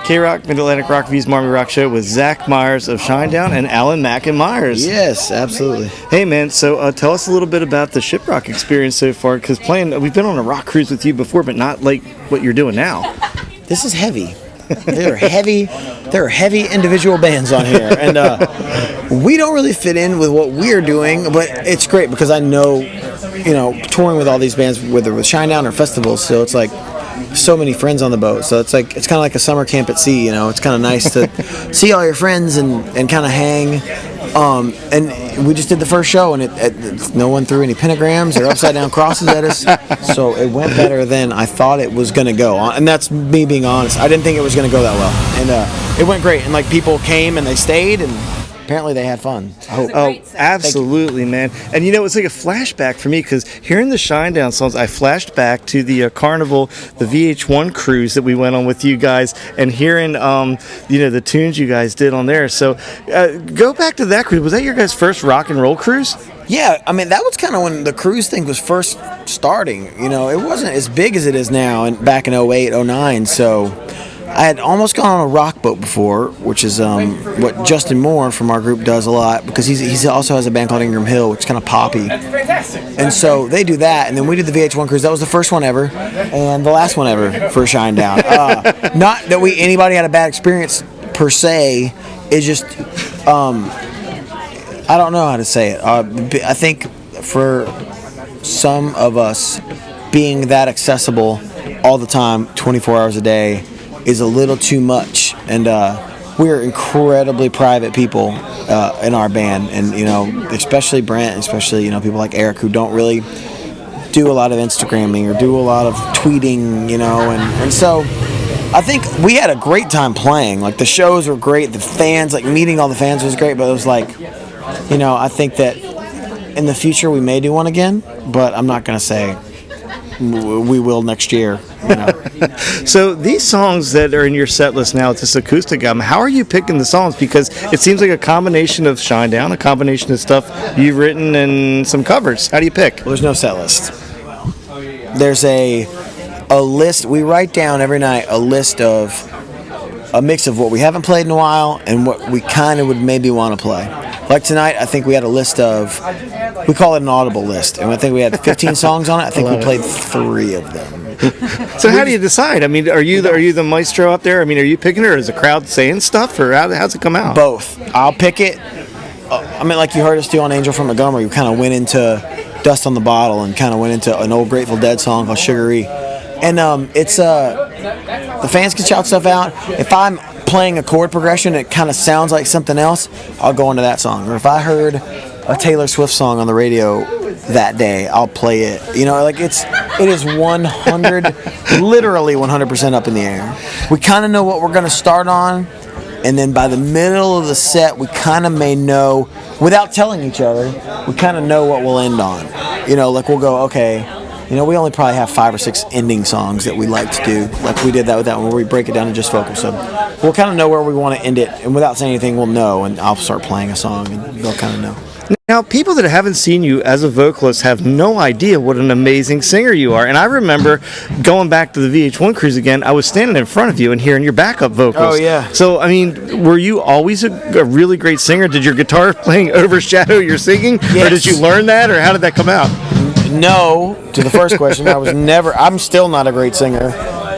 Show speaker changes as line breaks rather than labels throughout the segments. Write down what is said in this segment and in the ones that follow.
K-Rock Mid-Atlantic Rock Reviews Marmy Rock Show with Zach Myers of Shinedown and Alan Mack and Myers.
Yes, absolutely.
Hey, man, so tell us a little bit about the Shiprock experience so far, because we've been on a rock cruise with you before, but not like what you're doing now.
This is heavy. There are heavy individual bands on here, and we don't really fit in with what we're doing, but it's great because I know, touring with all these bands, whether with Shinedown or festivals, so it's like so many friends on the boat, so it's kind of like a summer camp at sea. It's kind of nice to see all your friends and kind of hang. And we just did the first show, and no one threw any pentagrams or upside down crosses at us, so it went better than I thought it was going to go. And that's me being honest. I didn't think it was going to go that well, and it went great. And like people came and they stayed, and apparently they had fun. I hope.
Oh, absolutely, man. And it's like a flashback for me, because hearing the Shinedown songs, I flashed back to the Carnival, the VH1 cruise that we went on with you guys, and hearing the tunes you guys did on there. So go back to that cruise. Was that your guys' first rock and roll cruise?
Yeah, I mean, that was kind of when the cruise thing was first starting. It wasn't as big as it is now, and back in 08, 09, so I had almost gone on a rock boat before, which is what Justin Marr from our group does a lot, because he also has a band called Ingram Hill, which is kind of poppy. That's fantastic. And so they do that, and then we did the VH1 cruise. That was the first one ever, and the last one ever for Shinedown. Not that anybody had a bad experience per se. It's just I don't know how to say it. I think for some of us, being that accessible all the time, 24 hours a day, is a little too much, and we're incredibly private people in our band, and especially Brent, especially people like Eric, who don't really do a lot of Instagramming or do a lot of tweeting, and so I think we had a great time playing. Like, the shows were great, the fans, like meeting all the fans was great, but it was like, I think that in the future we may do one again, but I'm not going to say we will next year.
So these songs that are in your set list now, it's this acoustic album, how are you picking the songs? Because it seems like a combination of Shinedown, a combination of stuff you've written, and some covers. How do you pick?
Well, there's no set list. There's a list. We write down every night a list of a mix of what we haven't played in a while and what we kind of would maybe want to play. Like tonight, I think we had a list of, we call it an audible list, and I think we had 15 songs on it. I think we played 3 of them.
So how do you decide? I mean, are you the maestro up there? I mean, are you picking it, or is the crowd saying stuff, or how's it come out?
Both. I'll pick it. Like you heard us do on Angel from Montgomery, we kind of went into Dust on the Bottle and kind of went into an old Grateful Dead song called Sugar-E. And it's the fans can shout stuff out. If I'm playing a chord progression, it kind of sounds like something else, I'll go into that song. Or if I heard a Taylor Swift song on the radio that day, I'll play it. It is 100, literally 100% up in the air. We kind of know what we're going to start on, and then by the middle of the set, we kind of may know, without telling each other, we kind of know what we'll end on. We'll go, okay, we only probably have 5 or 6 ending songs that we like to do. Like we did that with that one, where we break it down to just vocals. So we'll kind of know where we want to end it, and without saying anything, we'll know, and I'll start playing a song, and they'll kind of know.
Now, people that haven't seen you as a vocalist have no idea what an amazing singer you are. And I remember going back to the VH1 cruise again, I was standing in front of you and hearing your backup vocals.
Oh, yeah.
So, I mean, were you always a really great singer? Did your guitar playing overshadow your singing? Yes. Or did you learn that, or how did that come out?
No, to the first question. I'm still not a great singer.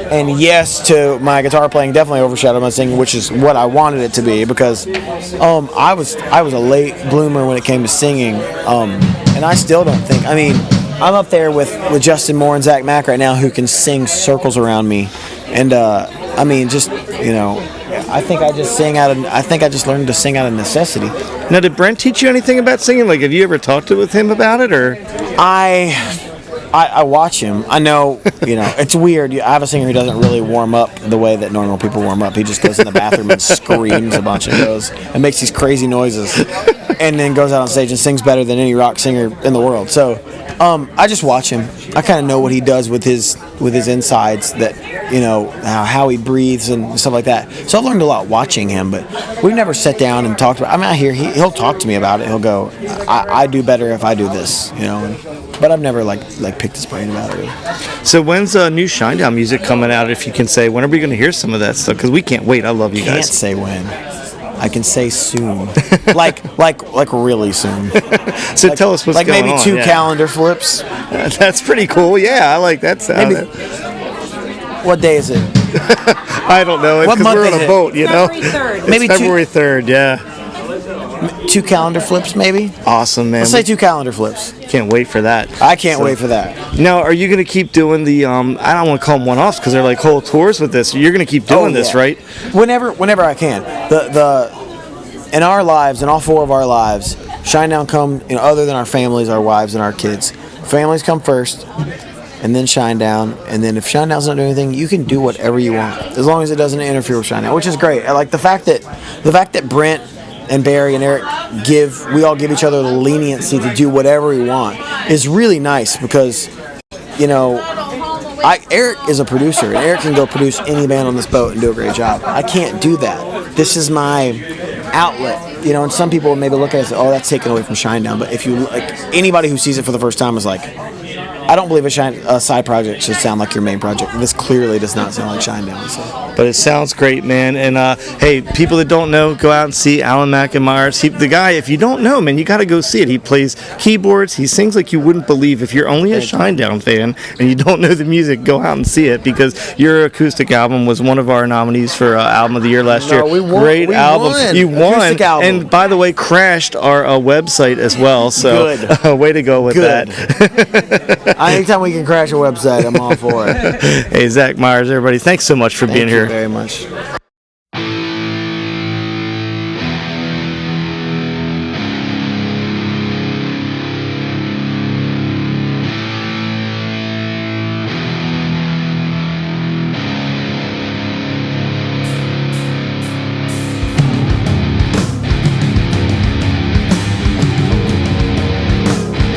And yes, to my guitar playing definitely overshadowed my singing, which is what I wanted it to be, because I was a late bloomer when it came to singing, and I still don't think. I mean, I'm up there with Justin Marr and Zach Mack right now, who can sing circles around me, and I mean, just I think I just learned to sing out of necessity.
Now, did Brent teach you anything about singing? Like, have you ever talked with him about it, or?
I watch him. I know, it's weird. I have a singer who doesn't really warm up the way that normal people warm up. He just goes in the bathroom and screams a bunch and makes these crazy noises, and then goes out on stage and sings better than any rock singer in the world. So I just watch him. I kind of know what he does with his insides, that how he breathes and stuff like that. So I've learned a lot watching him, but we've never sat down and talked about. I mean, I hear he'll talk to me about it. He'll go, I do better if I do this, but I've never like picked picked his brain about it. Really.
So when's new Shinedown music coming out? If you can say, when are we going to hear some of that stuff? Because we can't wait. I love you
Can't
guys.
say when. I can say soon, like really soon.
So tell us what's
like
going on.
Like maybe 2 calendar flips.
That's pretty cool. Yeah, I like that sound.
Maybe. What day is it?
I don't know. It's
What
'cause
month
we're on
is
a
it?
boat, you know.
February 3rd.
It's
Maybe
February 3rd. Yeah.
2 calendar flips, maybe.
Awesome, man.
Let's say 2 calendar flips.
Can't wait for that.
I can't wait for that.
Now, are you going to keep doing the? I don't want to call them one-offs because they're like whole tours with this. You're going to keep doing this, right?
Whenever I can. The in our lives, in all 4 of our lives, Shinedown come. Other than our families, our wives, and our kids. Families come first, and then Shinedown. And then if Shinedown's not doing anything, you can do whatever you want as long as it doesn't interfere with Shinedown, which is great. I like the fact that Brent and Barry and Eric we all give each other the leniency to do whatever we want is really nice because, Eric is a producer and Eric can go produce any band on this boat and do a great job. I can't do that. This is my outlet, and some people maybe look at it and say, oh, that's taken away from Shinedown. But if you anybody who sees it for the first time is like, I don't believe a side project should sound like your main project. This clearly does not sound like Shinedown. So.
But it sounds great, man. And hey, people that don't know, go out and see Alan McIntyre. The guy, if you don't know, man, you got to go see it. He plays keyboards. He sings like you wouldn't believe. If you're only a Shinedown fan and you don't know the music, go out and see it because your acoustic album was one of our nominees for Album of the Year last year.
We won.
Great album. You won.
Acoustic album.
And by the way, crashed our website as well. So
Good.
Way to go with that.
Anytime we can crash a website, I'm all for it.
Hey, Zach Myers, everybody, thanks so much for being here.
Thank you very much.